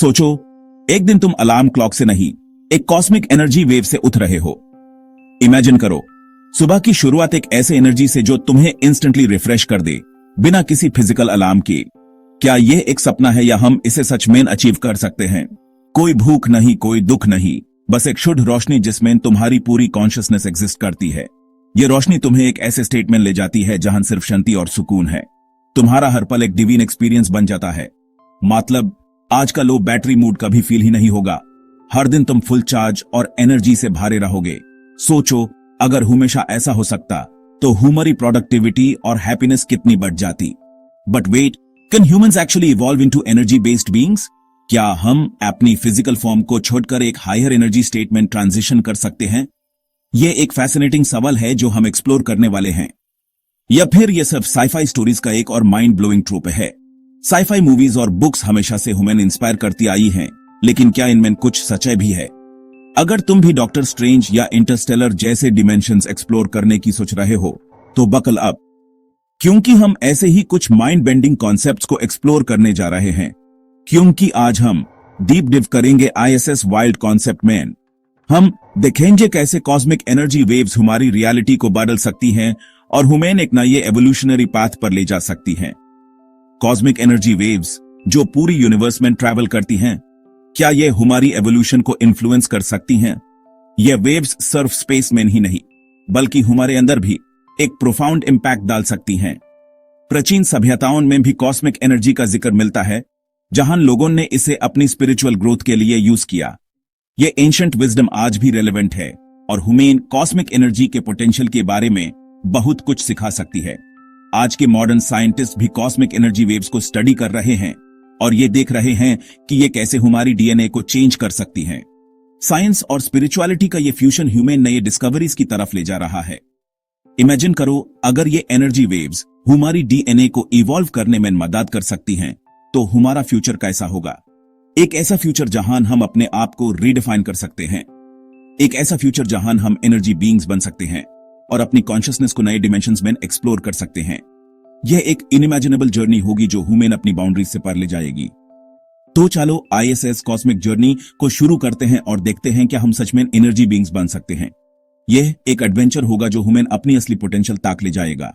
सोचो, एक दिन तुम अलार्म क्लॉक से नहीं, एक कॉस्मिक एनर्जी वेव से उठ रहे हो। इमेजिन करो, सुबह की शुरुआत एक ऐसे एनर्जी से जो तुम्हें इंस्टेंटली रिफ्रेश कर दे, बिना किसी फिजिकल अलार्म के। क्या यह एक सपना है या हम इसे सच में अचीव कर सकते हैं? कोई भूख नहीं, कोई दुख नहीं, बस एक शुद्ध रोशनी जिसमें तुम्हारी पूरी कॉन्शियसनेस एग्जिस्ट करती है। ये रोशनी तुम्हें एक ऐसे स्टेट में ले जाती है जहां सिर्फ शांति और सुकून है। तुम्हारा हर पल एक डिवीन एक्सपीरियंस बन जाता है। मतलब आज का लो बैटरी मूड कभी फील ही नहीं होगा। हर दिन तुम फुल चार्ज और एनर्जी से भरे रहोगे। सोचो, अगर हमेशा ऐसा हो सकता तो हमारी प्रोडक्टिविटी और हैप्पीनेस कितनी बढ़ जाती। But wait, can humans actually evolve into energy based beings? क्या हम अपनी फिजिकल फॉर्म को छोड़कर एक हायर एनर्जी स्टेट में ट्रांजिशन कर सकते हैं? यह एक फैसिनेटिंग सवाल है जो हम एक्सप्लोर करने वाले हैं। या फिर यह सिर्फ साइफाई स्टोरीज का एक और माइंड ब्लोइंग ट्रूप है? साइफाई मूवीज और बुक्स हमेशा से हमें इंस्पायर करती आई हैं, लेकिन क्या इनमें कुछ सच्चाई भी है? अगर तुम भी डॉक्टर स्ट्रेंज या इंटरस्टेलर जैसे डिमेंशंस एक्सप्लोर करने की सोच रहे हो, तो बकल अप, क्योंकि हम ऐसे ही कुछ माइंड बेंडिंग कॉन्सेप्ट्स को एक्सप्लोर करने जा रहे हैं। क्योंकि आज हम डीप डिव करेंगे आईएसएस वाइल्ड कॉन्सेप्ट में। हम देखेंगे कैसे कॉस्मिक एनर्जी वेव्स हमारी रियलिटी को बदल सकती हैं और हमें एक नए एवोल्यूशनरी पाथ पर ले जा सकती हैं। कॉस्मिक एनर्जी वेव्स जो पूरी यूनिवर्स में ट्रैवल करती हैं, क्या ये हमारी एवोल्यूशन को इन्फ्लुएंस कर सकती हैं? ये वेव्स सिर्फ स्पेस में ही नहीं, बल्कि हमारे अंदर भी एक प्रोफाउंड इंपैक्ट डाल सकती हैं। प्राचीन सभ्यताओं में भी कॉस्मिक एनर्जी का जिक्र मिलता है, जहां लोगों ने इसे अपनी स्पिरिचुअल ग्रोथ के लिए यूज किया। ये एंशिएंट विजडम आज भी रेलेवेंट है और हमें कॉस्मिक एनर्जी के पोटेंशियल के बारे में बहुत कुछ सिखा सकती है। आज के मॉडर्न साइंटिस्ट भी कॉस्मिक एनर्जी वेव्स को स्टडी कर रहे हैं और ये देख रहे हैं कि ये कैसे हमारी डीएनए को चेंज कर सकती हैं। साइंस और स्पिरिचुअलिटी का ये फ्यूजन ह्यूमन नए डिस्कवरीज की तरफ ले जा रहा है। इमेजिन करो, अगर ये एनर्जी वेव्स हमारी डीएनए को इवॉल्व करने में मदद कर सकती हैं, तो हमारा फ्यूचर कैसा होगा? एक ऐसा फ्यूचर जहां हम अपने आप को रीडिफाइन कर सकते हैं। एक ऐसा फ्यूचर जहां हम एनर्जी बीइंग्स बन सकते हैं और अपनी कॉन्शियसनेस को नए डिमेंशंस में एक्सप्लोर कर सकते हैं। यह एक इनइमेजिनेबल जर्नी होगी जो ह्यूमन अपनी बाउंड्रीज से पार ले जाएगी। तो चलो आईएसएस कॉस्मिक जर्नी को शुरू करते हैं और देखते हैं क्या हम सच में एनर्जी बीइंग्स बन सकते हैं। यह एक एडवेंचर होगा जो ह्यूमन अपनी असली पोटेंशियल तक ले जाएगा।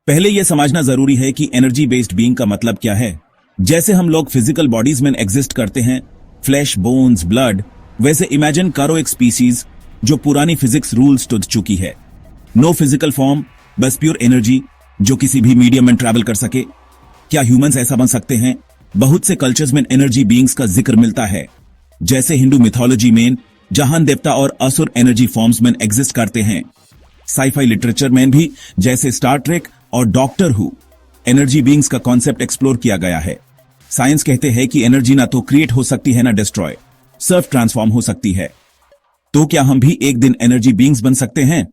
पहले यह समझना जरूरी है कि एनर्जी बेस्ड बीइंग का मतलब क्या है। जैसे हम लोग फिजिकल बॉडीज में एग्जिस्ट करते हैं, फ्लैश, बोन्स, ब्लड, वैसे इमेजिन करो एक स्पीसीज जो पुरानी फिजिक्स रूल्स तोड़ चुकी है। नो फिजिकल फॉर्म, बस प्योर एनर्जी जो किसी भी मीडियम में ट्रैवल कर सके। क्या ह्यूमंस ऐसा बन सकते हैं? बहुत से कल्चर्स में एनर्जी बीइंग्स का जिक्र मिलता है, जैसे हिंदू मिथोलॉजी में जहां देवता और असुर एनर्जी फॉर्म्स में एग्जिस्ट करते हैं। साइफाई लिटरेचर में भी, जैसे स्टार ट्रेक और डॉक्टर हु, एनर्जी बीइंग्स का कॉन्सेप्ट एक्सप्लोर किया गया है। साइंस कहते हैं कि एनर्जी ना तो क्रिएट हो सकती है ना डिस्ट्रॉय, सिर्फ ट्रांसफॉर्म हो सकती है। तो क्या हम भी एक दिन एनर्जी बीइंग्स बन सकते हैं?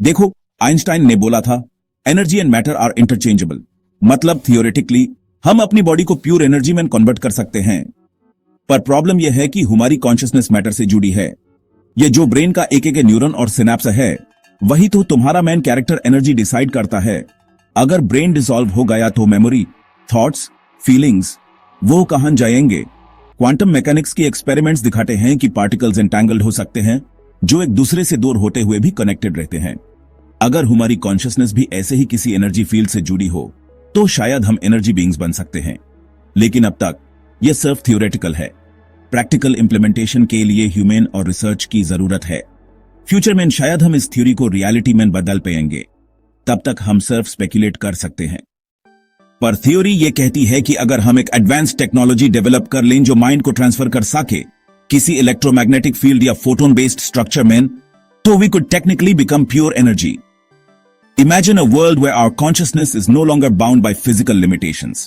देखो, आइंस्टाइन ने बोला था, energy and matter are interchangeable. मतलब थियोरेटिकली हम अपनी बॉडी को प्योर एनर्जी में कन्वर्ट कर सकते हैं, पर प्रॉब्लम यह है कि हमारी कॉन्शियसनेस मैटर से जुड़ी है। ये जो ब्रेन का एक एक न्यूरॉन और सिनेप्स है, वही तो तुम्हारा मेन कैरेक्टर एनर्जी डिसाइड करता है। अगर ब्रेन डिसॉल्व हो गया तो मेमोरी, थॉट्स, फीलिंग्स वो कहां जाएंगे? क्वांटम मैकेनिक्स के एक्सपेरिमेंट्स दिखाते हैं कि पार्टिकल्स एंटैंगल्ड हो सकते हैं जो एक दूसरे से दूर होते हुए भी कनेक्टेड रहते हैं। अगर हमारी कॉन्शियसनेस भी ऐसे ही किसी एनर्जी फील्ड से जुड़ी हो, तो शायद हम एनर्जी बीइंग्स बन सकते हैं। लेकिन अब तक यह सिर्फ थियोरेटिकल है। प्रैक्टिकल इंप्लीमेंटेशन के लिए ह्यूमन और रिसर्च की जरूरत है। फ्यूचर में शायद हम इस थ्योरी को रियलिटी में बदल पाएंगे, तब तक हम सिर्फ स्पेकुलेट कर सकते हैं। पर थ्योरी ये कहती है कि अगर हम एक एडवांस टेक्नोलॉजी डेवलप कर लें जो माइंड को ट्रांसफर कर सके किसी इलेक्ट्रोमैग्नेटिक फील्ड या फोटोन बेस्ड स्ट्रक्चर में, तो we could technically become pure energy. Imagine a world where our consciousness is no longer bound by physical limitations.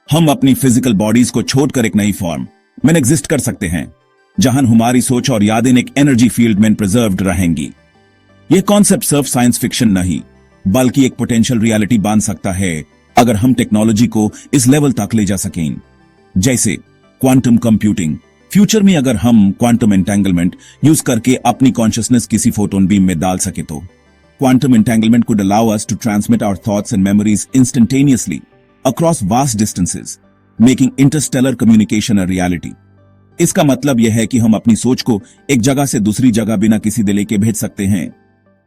हम अपनी फिजिकल बॉडीज को छोड़कर एक नई फॉर्म में एग्जिस्ट कर सकते हैं, जहां हमारी सोच और यादें एक एनर्जी फील्ड में प्रिजर्व्ड रहेंगी। यह कॉन्सेप्ट सिर्फ साइंस फिक्शन नहीं, बल्कि एक पोटेंशियल रियलिटी बन सकता है अगर हम टेक्नोलॉजी को इस लेवल तक ले जा सकें। जैसे क्वांटम कंप्यूटिंग। फ्यूचर में अगर हम क्वांटम एंटेंगलमेंट यूज करके अपनी कॉन्शियसनेस किसी फोटोन बीम में डाल सके, तो quantum entanglement could allow us to transmit our thoughts and memories instantaneously across vast distances. Making Interstellar communication a reality. इसका मतलब यह है कि हम अपनी सोच को एक जगह से दूसरी जगह बिना किसी डिले के भेज सकते हैं।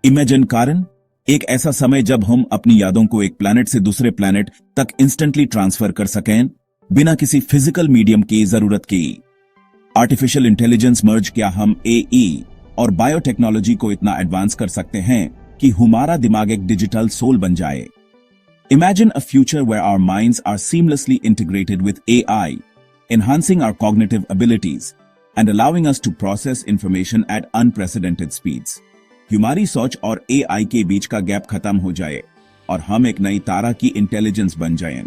इमेजिन कारण, एक ऐसा समय जब हम अपनी यादों को एक प्लैनेट से दूसरे प्लैनेट तक इंस्टेंटली ट्रांसफर कर सकें बिना किसी फिजिकल मीडियम की जरूरत की। आर्टिफिशियल इंटेलिजेंस मर्ज, क्या हम एई और बायोटेक्नोलॉजी को इतना एडवांस कर सकते हैं कि हमारा दिमाग एक डिजिटल सोल बन जाए। Imagine a future where our minds are seamlessly integrated with AI, enhancing our cognitive abilities and allowing us to process information at unprecedented speeds. हमारी सोच और एआई के बीच का गैप खत्म हो जाए और हम एक नई तारा की इंटेलिजेंस बन जाएं।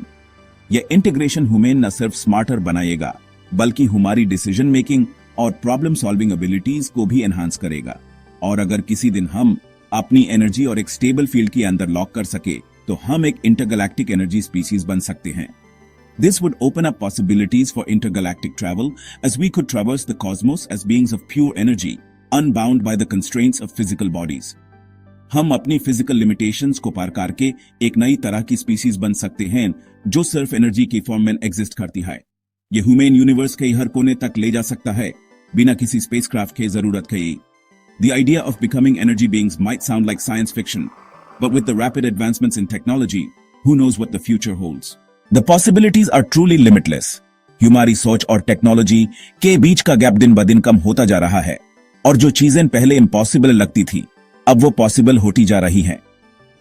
यह इंटीग्रेशन हमें न सिर्फ स्मार्टर बनाएगा बल्कि हमारी डिसीजन मेकिंग और प्रॉब्लम सॉल्विंग एबिलिटीज को भी एनहांस करेगा। और अगर किसी दिन हम अपनी एनर्जी और एक स्टेबल फील्ड के अंदर लॉक कर सके तो हम एक इंटरगैलेक्टिक एनर्जी स्पीसीज बन सकते हैं। This would open up possibilities for intergalactic travel as we could traverse the cosmos as beings of pure energy, unbound by the constraints of physical bodies. हम अपनी फिजिकल लिमिटेशंस को पार करके एक नई तरह की स्पीसीज बन सकते हैं जो सिर्फ एनर्जी की फॉर्म में एग्जिस्ट करती है। ये ह्यूमन यूनिवर्स के हर कोने तक ले जा सकता है बिना किसी स्पेसक्राफ्ट की जरूरत के। The idea of becoming energy beings might sound like science fiction, but with the rapid advancements in technology, who knows what the future holds? The possibilities are truly limitless. हमारी सोच और टेक्नोलॉजी के बीच का gap दिन ब दिन कम होता जा रहा है और जो चीजें पहले इम्पॉसिबल लगती थी अब वो पॉसिबल होती जा रही हैं।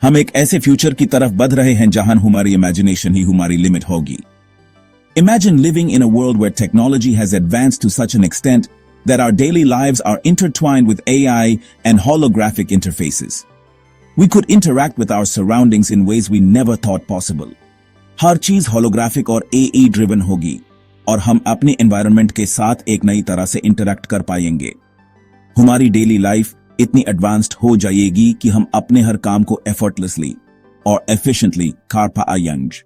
हम एक ऐसे फ्यूचर की तरफ बढ़ रहे हैं जहां हमारी इमेजिनेशन ही हमारी लिमिट होगी। Imagine living in a world where technology has advanced to such an extent that our daily lives are intertwined with AI and holographic interfaces. We could interact with our surroundings in ways we never thought possible. हर चीज holographic और एई driven होगी और हम अपने environment के साथ एक नई तरह से इंटरैक्ट कर पाएंगे। हमारी डेली लाइफ इतनी एडवांस्ड हो जाएगी कि हम अपने हर काम को एफर्टलेसली और एफिशिएंटली कर पाएंगे।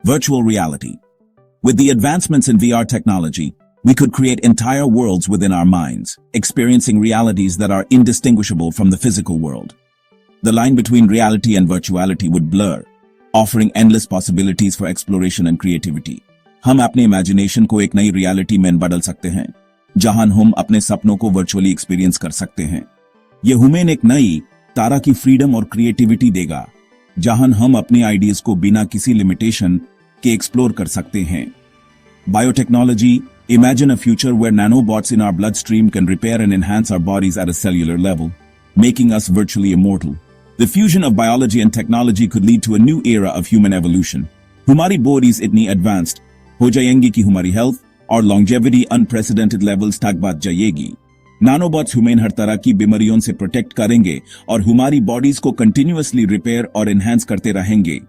Virtual reality. With the advancements in VR technology, we could create entire worlds within our minds, experiencing realities that are indistinguishable from the physical world. The line between reality and virtuality would blur, offering endless possibilities for exploration and creativity. हम अपने imagination को एक नई reality में बदल सकते हैं जहां हम अपने सपनों को वर्चुअली एक्सपीरियंस कर सकते हैं। यह हमें एक नई तारा की फ्रीडम और क्रिएटिविटी देगा जहां हम अपने आइडियाज को बिना किसी लिमिटेशन के एक्सप्लोर कर सकते हैं। Biotechnology, imagine a future where nanobots in our bloodstream can repair and enhance our bodies at a cellular level, making us virtually immortal. The fusion of biology and technology could lead to a new era of human evolution. हमारी bodies इतनी advanced हो जाएंगी कि हमारी health और longevity unprecedented levels तक बढ़ जाएगी। Nanobots हमें हर तरह की बीमारियों से protect करेंगे और हमारी bodies को continuously repair और enhance करते रहेंगे।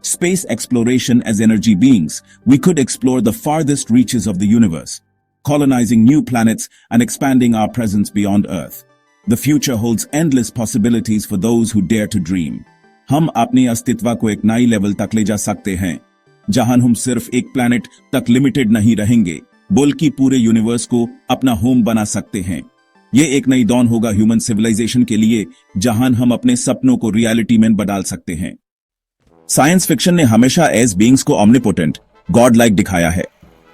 Space exploration. As energy beings, we could explore the farthest reaches of the universe, colonizing new planets and expanding our presence beyond Earth. The future holds endless possibilities for those who dare to dream. हम अपने अस्तित्व को एक नई level तक ले जा सकते हैं जहां हम सिर्फ एक प्लैनेट तक लिमिटेड नहीं रहेंगे बल्कि पूरे यूनिवर्स को अपना होम बना सकते हैं। यह एक नई दौर होगा ह्यूमन सिविलाइजेशन के लिए जहां हम अपने सपनों को रियलिटी में बदल सकते हैं। साइंस फिक्शन ने हमेशा एज बीइंग्स को ऑमनिपोटेंट, गॉड लाइक दिखाया है।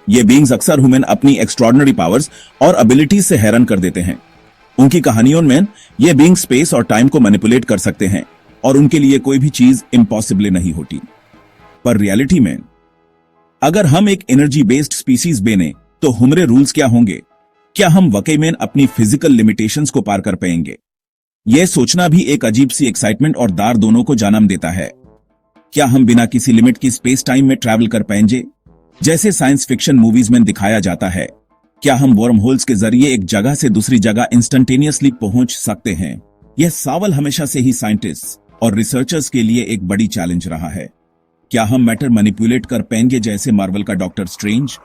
ये बीइंग्स अक्सर ह्यूमन अपनी एक्स्ट्रॉर्डिनरी पावर्स और एबिलिटीज से हैरान कर देते हैं। उनकी कहानियों में ये बीइंग स्पेस और टाइम को मैनिपुलेट कर सकते हैं और उनके लिए कोई भी चीज इम्पॉसिबल नहीं होती। पर रियलिटी में अगर हम एक एनर्जी बेस्ड स्पीसीज बने तो हमारे रूल्स क्या होंगे? क्या हम वाकई में अपनी फिजिकल लिमिटेशंस को पार कर पाएंगे? यह सोचना भी एक अजीब सी एक्साइटमेंट और डर दोनों को जन्म देता है। क्या हम बिना किसी लिमिट की स्पेस टाइम में ट्रैवल कर पाएंगे जैसे साइंस फिक्शन मूवीज में दिखाया जाता है? क्या हम वर्म होल्स के जरिए एक जगह से दूसरी जगह इंस्टेंटेनियसली पहुंच सकते हैं? यह सवाल हमेशा से ही साइंटिस्ट्स और रिसर्चर्स के लिए एक बड़ी चैलेंज रहा है। क्या हम मैटर मैनिपुलेट कर पाएंगे जैसे मार्वल का डॉक्टर स्ट्रेंज?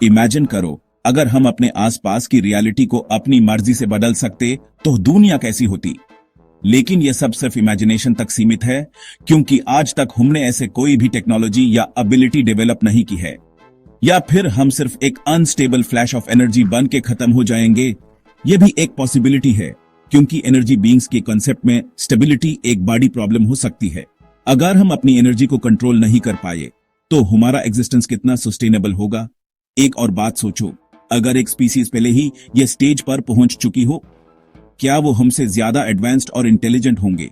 इमेजिन करो अगर हम अपने आसपास की रियलिटी को अपनी मर्जी से बदल सकते तो दुनिया कैसी होती। लेकिन यह सब सिर्फ इमेजिनेशन तक सीमित है क्योंकि आज तक हमने ऐसे कोई भी टेक्नोलॉजी या एबिलिटी डेवलप नहीं की है। या फिर हम सिर्फ एक अनस्टेबल फ्लैश ऑफ एनर्जी बन के खत्म हो जाएंगे। यह भी एक पॉसिबिलिटी है क्योंकि एनर्जी बीइंग्स के कॉन्सेप्ट में स्टेबिलिटी एक बड़ी प्रॉब्लम हो सकती है। अगर हम अपनी एनर्जी को कंट्रोल नहीं कर पाए तो हमारा एग्जिस्टेंस कितना सस्टेनेबल होगा। एक और बात सोचो, अगर एक स्पीसीज पहले ही ये स्टेज पर पहुंच चुकी हो, क्या वो हमसे ज्यादा एडवांस्ड और इंटेलिजेंट होंगे?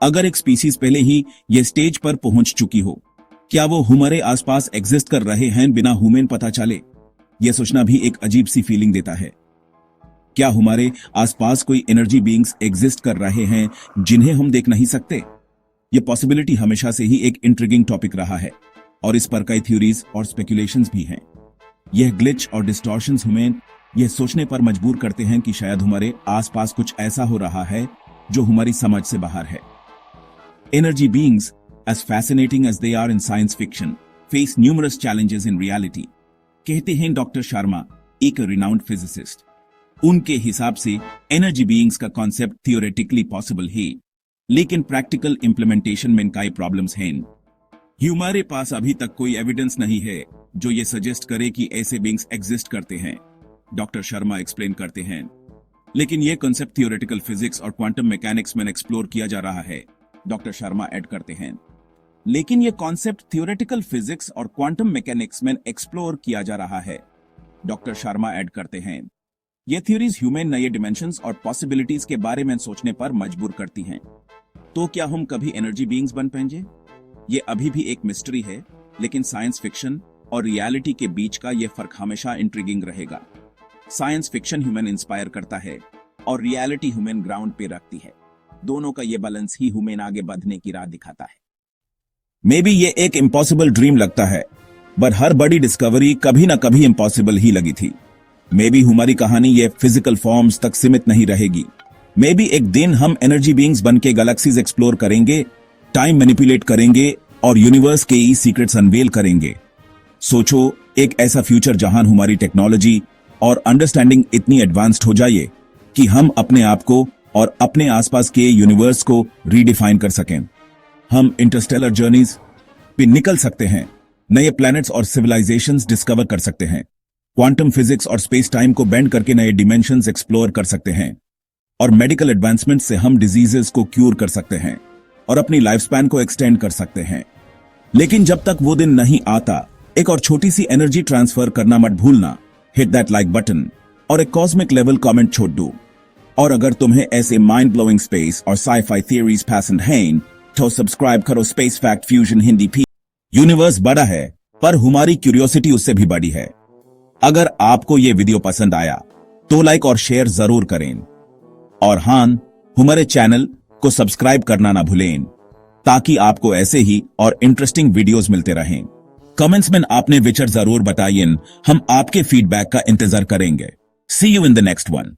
अगर एक स्पीसीज पहले ही ये स्टेज पर पहुंच चुकी हो, क्या वो हमारे आसपास एग्जिस्ट कर रहे हैं बिना ह्यूमन पता चले? यह सोचना भी एक अजीब सी फीलिंग देता है। क्या हमारे आसपास कोई एनर्जी बीइंग्स एग्जिस्ट कर रहे हैं जिन्हें हम देख नहीं सकते? यह पॉसिबिलिटी हमेशा से ही एक इंट्रिगिंग टॉपिक रहा है और इस पर कई थ्योरीज और स्पेकुलेशंस भी हैं। यह ग्लिच और डिस्टॉर्शंस हमें यह सोचने पर मजबूर करते हैं कि शायद हमारे आसपास कुछ ऐसा हो रहा है जो हमारी समझ से बाहर है। Energy beings, as fascinating as they are in science fiction, face numerous challenges in reality, कहते हैं डॉक्टर शर्मा, एक रिनाउंड फिजिसिस्ट। उनके हिसाब से एनर्जी बीइंग्स का कॉन्सेप्ट थियोरेटिकली पॉसिबल है, लेकिन प्रैक्टिकल इंप्लीमेंटेशन में कई प्रॉब्लम्स हैं। हमारे पास अभी तक कोई एविडेंस नहीं है जो ये सजेस्ट करे कि ऐसे बीइंग्स एग्जिस्ट करते हैं, डॉक्टर शर्मा एक्सप्लेन करते हैं। लेकिन यह कॉन्सेप्ट थियोरेटिकल फिजिक्स और क्वांटम मैकेनिक्स में एक्सप्लोर किया जा रहा है, डॉक्टर शर्मा ऐड करते हैं। लेकिन यह कॉन्सेप्ट थियोरेटिकल फिजिक्स और क्वांटम मैकेनिक्स में एक्सप्लोर किया जा रहा है, डॉक्टर शर्मा ऐड करते हैं। ये थ्योरीज ह्यूमन नए डिमेंशंस और पॉसिबिलिटीज के बारे में सोचने पर मजबूर करती हैं। तो क्या हम कभी एनर्जी बीइंग्स बन पाएंगे? ये अभी भी एक मिस्ट्री है, लेकिन साइंस फिक्शन और रियलिटी के बीच का यह फर्क हमेशा इंट्रिगिंग रहेगा। साइंस फिक्शन ह्यूमन इंस्पायर करता है और रियलिटी ह्यूमन ग्राउंड पे रखती है। दोनों का ये बैलेंस ही ह्यूमन आगे बढ़ने की राह दिखाता है। मे बी ये एक इम्पॉसिबल ड्रीम लगता है, बट हर बड़ी डिस्कवरी कभी ना कभी इम्पॉसिबल ही लगी थी। मे बी हमारी कहानी ये फिजिकल फॉर्म्स तक सीमित नहीं रहेगी। मे बी एक दिन हम एनर्जी बीइंग्स बन के गैलेक्सीज एक्सप्लोर करेंगे, टाइम मैनिपुलेट करेंगे और यूनिवर्स के ई सीक्रेट्स अनवेल करेंगे। सोचो, एक ऐसा फ्यूचर जहां हमारी टेक्नोलॉजी और अंडरस्टैंडिंग इतनी एडवांस्ड हो जाए कि हम अपने आप को और अपने आसपास के यूनिवर्स को रीडिफाइन कर सकें। हम इंटरस्टेलर जर्नीज पे निकल सकते हैं, नए प्लैनेट्स और सिविलाइजेशंस डिस्कवर कर सकते हैं, क्वांटम फिजिक्स और स्पेस टाइम को बेंड करके नए डिमेंशंस एक्सप्लोर कर सकते हैं, और मेडिकल एडवांसमेंट से हम डिजीजेस को क्यूर कर सकते हैं और अपनी लाइफ स्पैन को एक्सटेंड कर सकते हैं। लेकिन जब तक वो दिन नहीं आता, एक और छोटी सी एनर्जी ट्रांसफर करना मत भूलना। हिट दैट लाइक बटन और एक कॉस्मिक लेवल कमेंट छोड़ दो। और अगर तुम्हें ऐसे माइंड ब्लोइंग स्पेस और साई-फाई थियरीज पसंद हैं, तो सब्सक्राइब करो स्पेस फैक्ट फ्यूजन हिंदी भी। यूनिवर्स बड़ा है, पर हमारी क्यूरियोसिटी उससे भी बड़ी है। अगर आपको ये वीडियो पसंद आया तो लाइक और शेयर जरूर करें, और हाँ, हमारे चैनल को सब्सक्राइब करना ना भूलें, ताकि आपको ऐसे ही और इंटरेस्टिंग वीडियोस मिलते रहें। कमेंट्स में आपने विचार जरूर बताइए, हम आपके फीडबैक का इंतजार करेंगे। See you in the next one.